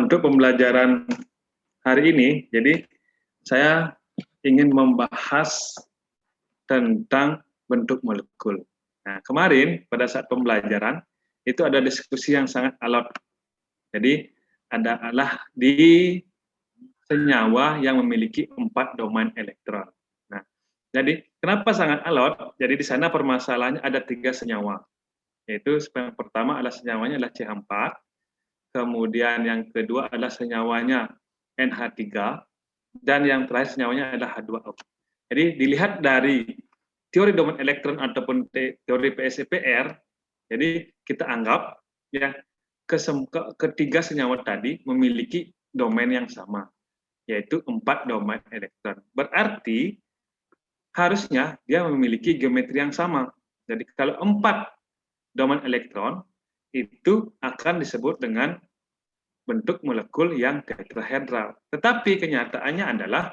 untuk pembelajaran hari ini, jadi saya ingin membahas tentang bentuk molekul. Nah, kemarin pada saat pembelajaran itu ada diskusi yang sangat alot. Jadi adalah di senyawa yang memiliki 4 domain elektron. Nah, jadi kenapa sangat alot? Jadi di sana permasalahannya ada 3 senyawa. Yaitu yang pertama adalah senyawanya adalah CH4, kemudian yang kedua adalah senyawanya NH3, dan yang terakhir senyawanya adalah H2O. Jadi dilihat dari teori domain elektron ataupun teori PSEPR, jadi kita anggap ya ketiga senyawa tadi memiliki domain yang sama, yaitu 4 domain elektron. Berarti harusnya dia memiliki geometri yang sama. Jadi kalau 4 domain elektron itu akan disebut dengan bentuk molekul yang tetrahedral. Tetapi kenyataannya adalah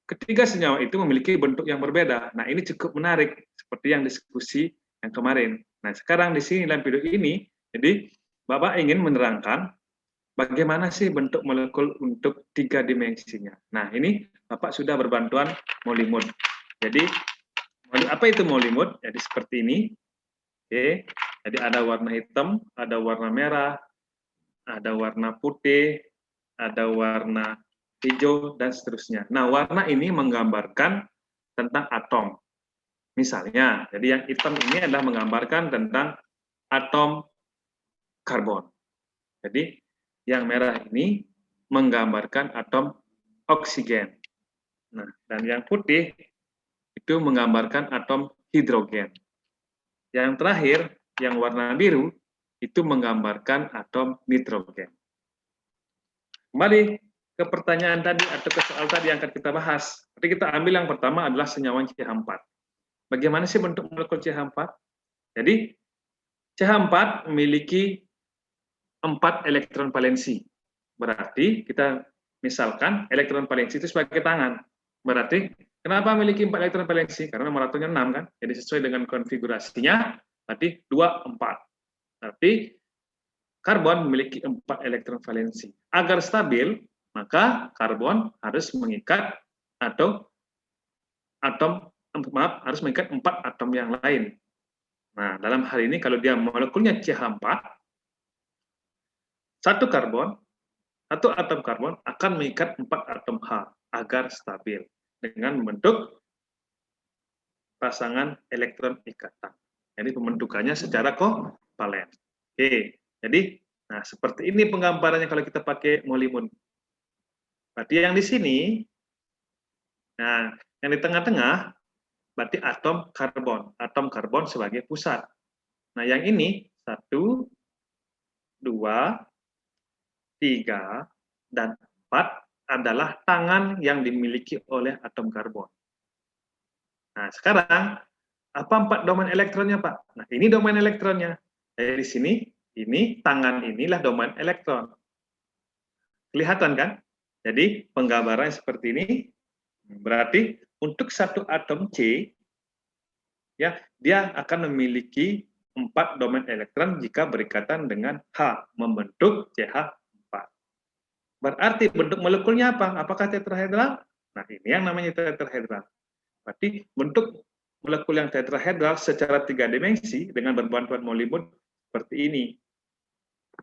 ketiga senyawa itu memiliki bentuk yang berbeda. Nah, ini cukup menarik seperti yang diskusi yang kemarin. Nah, sekarang di sini dalam video ini, jadi Bapak ingin menerangkan bagaimana sih bentuk molekul untuk 3 dimensinya. Nah, ini Bapak sudah berbantuan Molymud. Jadi, apa itu Molymud? Jadi seperti ini. Oke, jadi ada warna hitam, ada warna merah, ada warna putih, ada warna hijau, dan seterusnya. Nah, warna ini menggambarkan tentang atom. Misalnya, jadi yang hitam ini adalah menggambarkan tentang atom karbon. Jadi, yang merah ini menggambarkan atom oksigen. Nah, dan yang putih itu menggambarkan atom hidrogen. Yang terakhir, yang warna biru, itu menggambarkan atom nitrogen. Kembali ke pertanyaan tadi atau ke soal tadi yang akan kita bahas. Jadi kita ambil yang pertama adalah senyawa CH4. Bagaimana sih bentuk molekul CH4? Jadi CH4 memiliki 4 elektron valensi. Berarti kita misalkan elektron valensi itu sebagai tangan. Berarti kenapa memiliki 4 elektron valensi? Karena nomor atomnya 6 kan. Jadi sesuai dengan konfigurasinya berarti 2, 4. Berarti karbon memiliki 4 elektron valensi. Agar stabil, maka karbon harus mengikat harus mengikat 4 atom yang lain. Nah, dalam hal ini kalau dia molekulnya CH4, satu atom karbon akan mengikat 4 atom H agar stabil dengan membentuk pasangan elektron ikatan. Jadi pembentukannya secara kovalen. Oke, jadi nah seperti ini penggambarannya kalau kita pakai Molymud. Berarti yang di sini, nah yang di tengah-tengah berarti atom karbon sebagai pusat. Nah yang ini 1, 2, 3, dan 4 adalah tangan yang dimiliki oleh atom karbon. Nah sekarang apa 4 domain elektronnya Pak? Nah ini domain elektronnya. Dari sini ini tangan inilah domain elektron. Kelihatan kan? Jadi penggambaran seperti ini. Berarti untuk satu atom C, ya dia akan memiliki 4 domain elektron jika berikatan dengan H, membentuk CH4. Berarti bentuk molekulnya apa? Apakah tetrahedral? Nah ini yang namanya tetrahedral. Berarti bentuk molekul yang tetrahedral secara 3 dimensi dengan berbantuan Molymud seperti ini.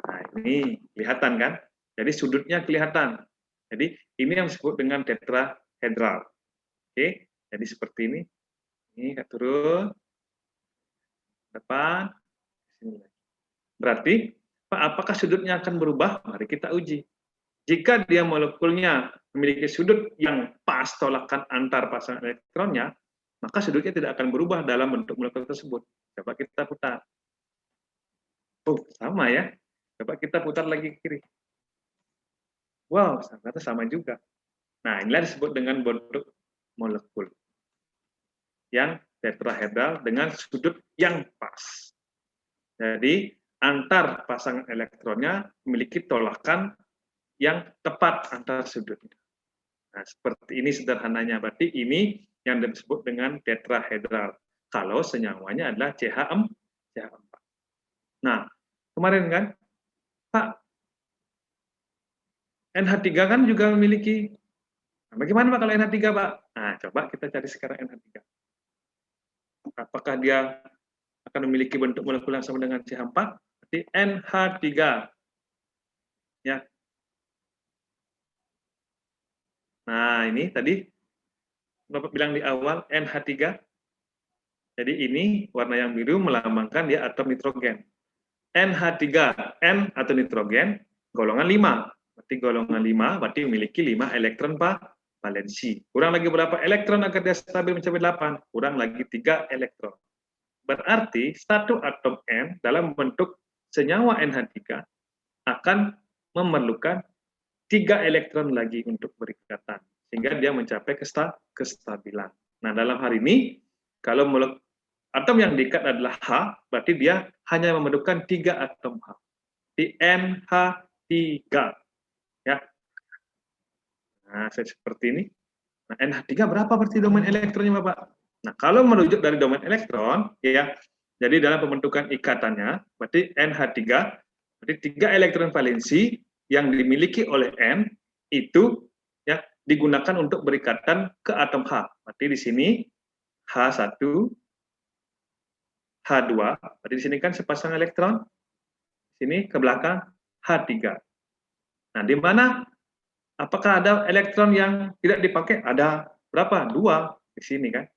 Nah ini kelihatan kan? Jadi sudutnya kelihatan. Jadi ini yang disebut dengan tetrahedral. Oke, jadi seperti ini. Ini turun, depan, sini. Berarti apakah sudutnya akan berubah? Mari kita uji. Jika dia molekulnya memiliki sudut yang pas tolakan antar pasangan elektronnya, maka sudutnya tidak akan berubah dalam bentuk molekul tersebut. Coba kita putar. Oh, sama ya. Coba kita putar lagi ke kiri. Wow, ternyata sama juga. Nah, inilah disebut dengan bentuk molekul yang tetrahedral dengan sudut yang pas. Jadi, antar pasangan elektronnya memiliki tolakan yang tepat antar sudutnya. Nah, seperti ini sederhananya. Berarti ini yang disebut dengan tetrahedral. Kalau senyawanya adalah CH4. Nah, kemarin kan, Pak, NH3 kan juga memiliki, nah, bagaimana Pak kalau NH3 Pak? Nah, coba kita cari sekarang NH3. Apakah dia akan memiliki bentuk molekul yang sama dengan CH4? Berarti NH3. Ya. Nah, ini tadi Bapak bilang di awal NH3. Jadi ini warna yang biru melambangkan dia atom nitrogen. NH3, N atau nitrogen, golongan 5. Berarti golongan 5 berarti memiliki 5 elektron valensi. Kurang lagi berapa elektron agar dia stabil mencapai 8? Kurang lagi 3 elektron. Berarti satu atom N dalam bentuk senyawa NH3 akan memerlukan 3 elektron lagi untuk berikatan, sehingga dia mencapai kestabilan. Nah, dalam hal ini, kalau atom yang diikat adalah H, berarti dia hanya memerlukan 3 atom H. Di NH3. Ya. Nah, seperti ini. Nah, NH3 berapa berarti domain elektronnya, Bapak? Nah, kalau merujuk dari domain elektron, ya, jadi dalam pembentukan ikatannya, berarti NH3, berarti 3 elektron valensi yang dimiliki oleh N, itu ya digunakan untuk berikatan ke atom H. Berarti di sini H1, H2, berarti di sini kan sepasang elektron, di sini ke belakang H3. Nah, di mana apakah ada elektron yang tidak dipakai? Ada berapa? 2 di sini kan,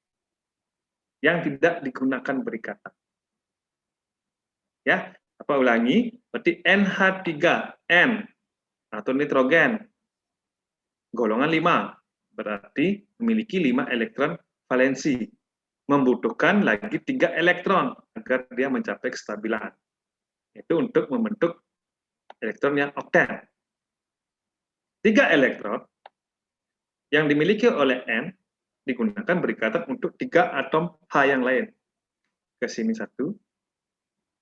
yang tidak digunakan berikatan. Ya, apa ulangi? Berarti NH3N atau nitrogen golongan 5 berarti memiliki 5 elektron valensi. Membutuhkan lagi 3 elektron agar dia mencapai kestabilan. Itu untuk membentuk elektron yang okten. 3 elektron yang dimiliki oleh N digunakan berikatan untuk 3 atom H yang lain. Ke sini 1,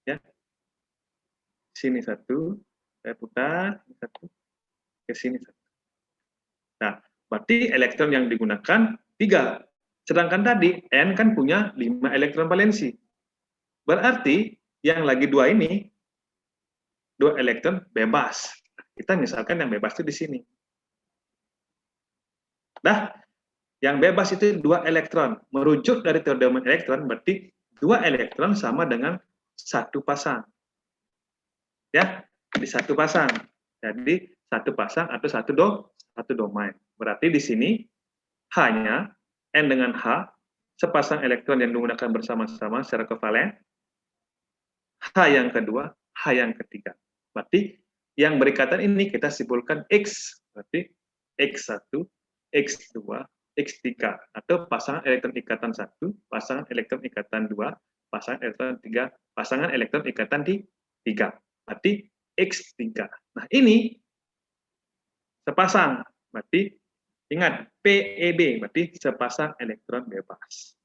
ya. Sini 1, saya putar 1, ke sini 1. Nah, berarti elektron yang digunakan 3. Sedangkan tadi N kan punya 5 elektron valensi. Berarti yang lagi 2 ini 2 elektron bebas. Kita misalkan yang bebas itu di sini. Nah, yang bebas itu 2 elektron. Merujuk dari teori domain elektron berarti 2 elektron sama dengan 1 pasang. Ya, di 1 pasang. Jadi 1 pasang atau 1 domain. Berarti di sini hanya N dengan H, sepasang elektron yang digunakan bersama-sama secara kovalen, H yang kedua, H yang ketiga. Berarti yang berikatan ini kita simpulkan X, berarti X1, X2, X3, atau pasangan elektron ikatan 1, pasangan elektron ikatan 2, pasangan elektron 3, pasangan elektron ikatan 3. Berarti X3. Nah, ini sepasang, berarti ingat, PEB, berarti sepasang elektron bebas.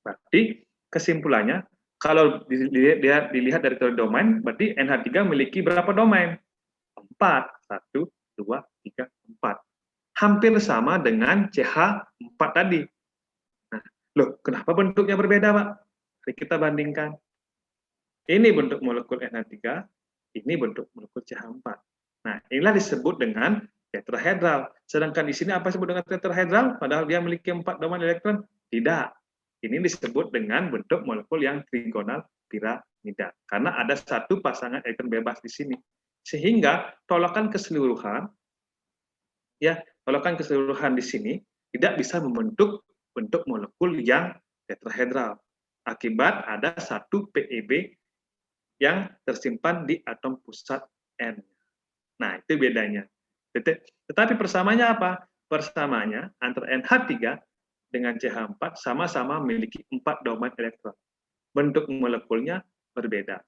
Berarti kesimpulannya, kalau dilihat dari teori domain, berarti NH3 memiliki berapa domain? 4. 1, 2, 3, 4. Hampir sama dengan CH4 tadi. Nah, loh, kenapa bentuknya berbeda, Pak? Mari kita bandingkan. Ini bentuk molekul NH3, ini bentuk molekul CH4. Nah, inilah disebut dengan tetrahedral. Sedangkan di sini apa disebut dengan tetrahedral? Padahal dia memiliki 4 domain elektron. Tidak. Ini disebut dengan bentuk molekul yang trigonal piramida. Karena ada 1 pasangan elektron bebas di sini. Sehingga tolakan keseluruhan, ya, tolakan keseluruhan di sini tidak bisa membentuk bentuk molekul yang tetrahedral. Akibat ada 1 PEB yang tersimpan di atom pusat N. Nah, itu bedanya. Tetapi persamanya apa? Persamanya antara NH3 dengan CH4 sama-sama memiliki 4 domain elektron. Bentuk molekulnya berbeda.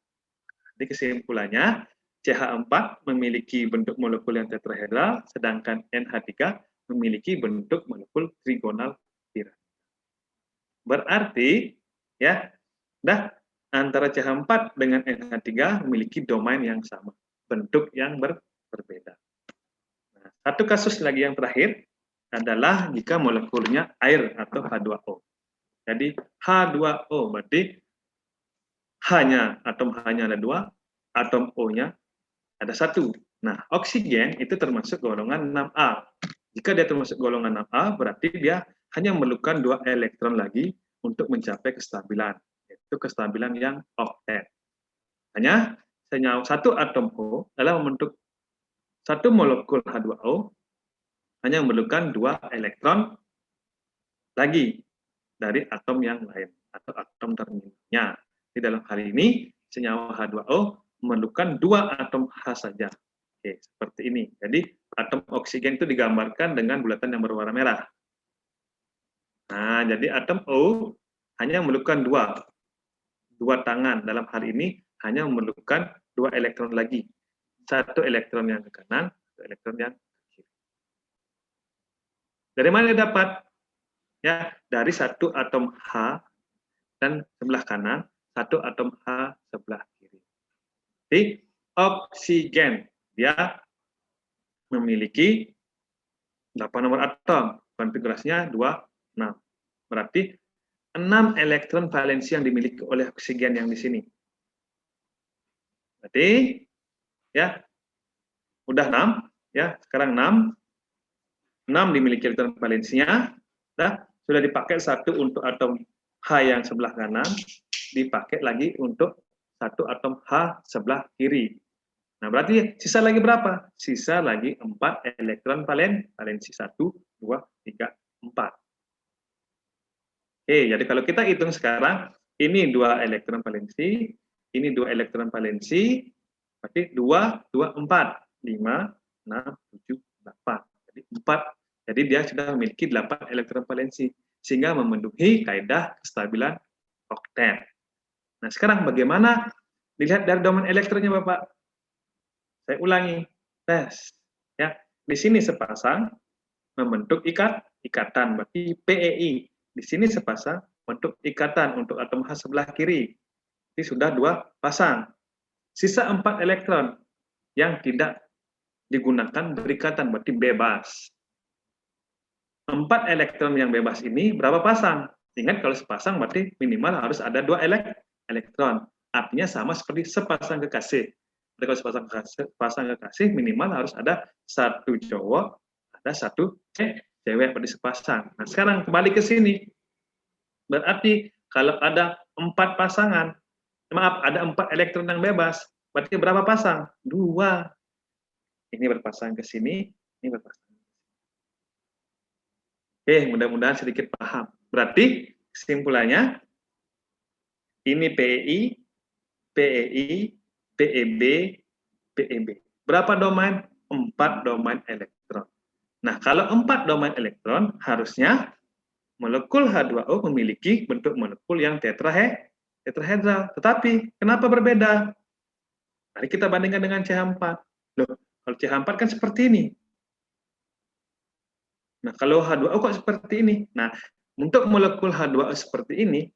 Jadi kesimpulannya, CH4 memiliki bentuk molekul yang tetrahedral, sedangkan NH3 memiliki bentuk molekul trigonal piramida. Berarti, ya, antara CH4 dengan NH3 memiliki domain yang sama, bentuk yang berbeda. Nah, satu kasus lagi yang terakhir adalah jika molekulnya air atau H2O. Jadi H2O berarti atom H-nya ada 2, atom O-nya ada 1. Nah, oksigen itu termasuk golongan 6A. Jika dia termasuk golongan 6A, berarti dia hanya memerlukan 2 elektron lagi untuk mencapai kestabilan, yaitu kestabilan yang oktet. Hanya senyawa satu atom O dalam membentuk satu molekul H2O hanya memerlukan 2 elektron lagi dari atom yang lain atau atom terminalnya. Di dalam hal ini, senyawa H2O memerlukan 2 atom H saja. Oke, seperti ini. Jadi, atom oksigen itu digambarkan dengan bulatan yang berwarna merah. Nah, jadi atom O hanya memerlukan 2 tangan. Dalam hal ini, hanya memerlukan 2 elektron lagi. 1 elektron yang ke kanan, 1 elektron yang ke kiri. Dari mana dapat? Ya, dari 1 atom H dan sebelah kanan, 1 atom H sebelah kiri. Jadi, oksigen dia memiliki 8 nomor atom, konfigurasinya 2, 6. Berarti 6 elektron valensi yang dimiliki oleh oksigen yang di sini. Berarti ya udah 6 ya, sekarang 6 dimiliki elektron valensinya, sudah dipakai 1 untuk atom H yang sebelah kanan, dipakai lagi untuk 1 atom H sebelah kiri. Nah, berarti sisa lagi berapa? Sisa lagi 4 elektron valensi 1, 2, 3, 4. Oke, jadi kalau kita hitung sekarang, ini 2 elektron valensi, ini 2 elektron valensi, berarti 2, 2, 4, 5, 6, 7, 8. Jadi 4. Jadi dia sudah memiliki 8 elektron valensi, sehingga memenuhi kaidah kestabilan oktet. Nah, sekarang bagaimana dilihat dari domain elektronnya, Bapak? Saya ulangi, tes. Ya, di sini sepasang membentuk ikatan, berarti PEI. Di sini sepasang bentuk ikatan untuk atom H sebelah kiri. Ini sudah 2 pasang. Sisa 4 elektron yang tidak digunakan berikatan, berarti bebas. 4 elektron yang bebas ini berapa pasang? Ingat kalau sepasang berarti minimal harus ada 2 elektron. Artinya sama seperti sepasang kekasih. Jadi kalau sepasang kekasih minimal harus ada 1 cowok, ada 1 cewek pada sepasang. Nah, sekarang kembali ke sini. Berarti kalau ada 4 pasangan, maaf, ada 4 elektron yang bebas, berarti berapa pasang? 2. Ini berpasang ke sini, ini berpasang. Oke, mudah-mudahan sedikit paham. Berarti kesimpulannya, ini PEI, PEI, PEB, PEB. Berapa domain? 4 domain elektron. Nah, kalau 4 domain elektron, harusnya molekul H2O memiliki bentuk molekul yang tetrahedral. Tetapi, kenapa berbeda? Mari kita bandingkan dengan CH4. Loh, kalau CH4 kan seperti ini. Nah, kalau H2O kok seperti ini? Nah, untuk molekul H2O seperti ini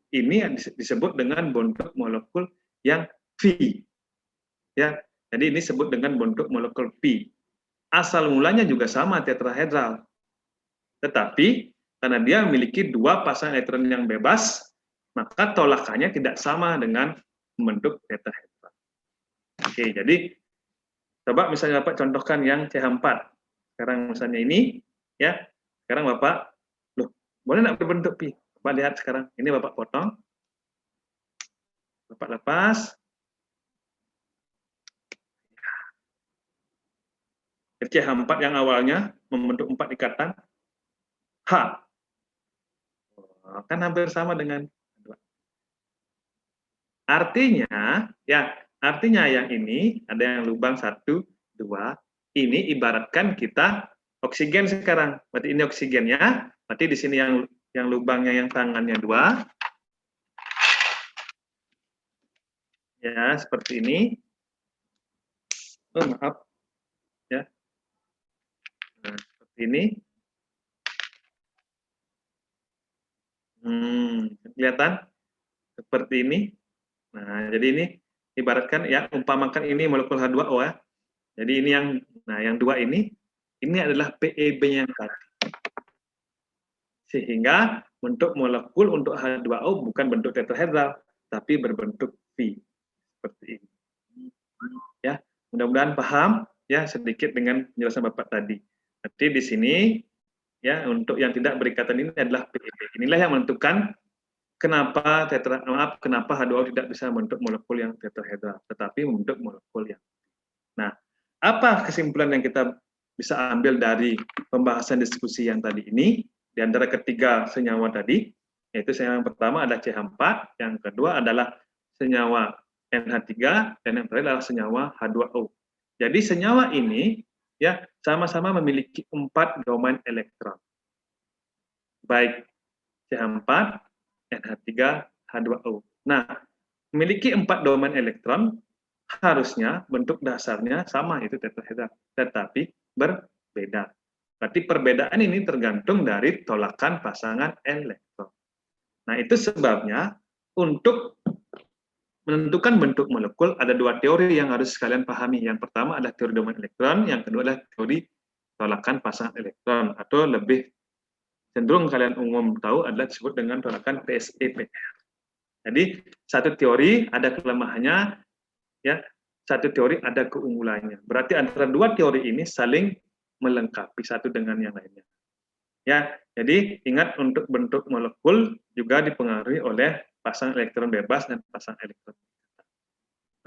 disebut dengan bentuk molekul yang V. Ya, jadi ini disebut dengan bentuk molekul V. Asal mulanya juga sama, tetrahedral. Tetapi, karena dia memiliki 2 pasang elektron yang bebas, maka tolakannya tidak sama dengan membentuk tetrahedral. Oke, jadi coba misalnya Bapak contohkan yang CH4. Sekarang misalnya ini, ya. Sekarang Bapak, loh, boleh nggak berbentuk pi? Bapak lihat sekarang. Ini Bapak potong. Bapak lepas. CH4 yang awalnya membentuk 4 ikatan H. Kan hampir sama dengan 2. Artinya yang ini ada yang lubang 1, 2. Ini ibaratkan kita oksigen sekarang. Berarti ini oksigennya. Berarti di sini yang lubangnya yang tangannya 2. Ya, seperti ini. Oh, maaf. Ya. Nah, seperti ini. Kelihatan? Seperti ini. Nah, jadi ini ibaratkan ya, umpamakan ini molekul H2O ya. Jadi ini yang 2 ini adalah PEB yang tadi. Sehingga bentuk molekul untuk H2O bukan bentuk tetrahedral, tapi berbentuk V. Seperti ini. Ya, mudah-mudahan mudah-mudahan paham ya sedikit dengan penjelasan Bapak tadi. Berarti di sini ya untuk yang tidak berikatan ini adalah PEB. Inilah yang menentukan kenapa kenapa H2O tidak bisa membentuk molekul yang tetrahedral, tetapi membentuk molekul yang. Nah, apa kesimpulan yang kita bisa ambil dari pembahasan diskusi yang tadi ini? Di antara ketiga senyawa tadi, yaitu senyawa yang pertama ada CH4, yang kedua adalah senyawa NH3, dan yang terakhir adalah senyawa H2O. Jadi senyawa ini ya sama-sama memiliki 4 domain elektron. Baik CH4, NH3, H2O. Nah, memiliki 4 domain elektron, harusnya bentuk dasarnya sama, itu tetrahedral, tetapi berbeda. Berarti perbedaan ini tergantung dari tolakan pasangan elektron. Nah, itu sebabnya untuk menentukan bentuk molekul ada 2 teori yang harus kalian pahami. Yang pertama adalah teori domain elektron, yang kedua adalah teori tolakan pasangan elektron, atau lebih cenderung kalian umum tahu adalah disebut dengan tolakan PSE-PR. Jadi satu teori ada kelemahannya, ya, satu teori ada keunggulannya. Berarti antara 2 teori ini saling melengkapi satu dengan yang lainnya. Ya, jadi ingat untuk bentuk molekul juga dipengaruhi oleh pasangan elektron bebas dan pasangan elektron.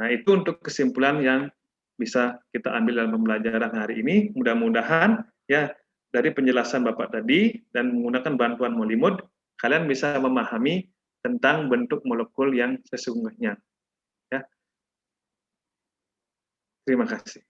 Nah, itu untuk kesimpulan yang bisa kita ambil dalam pembelajaran hari ini. Mudah-mudahan ya dari penjelasan Bapak tadi dan menggunakan bantuan Molimud, kalian bisa memahami tentang bentuk molekul yang sesungguhnya. Ya. Terima kasih.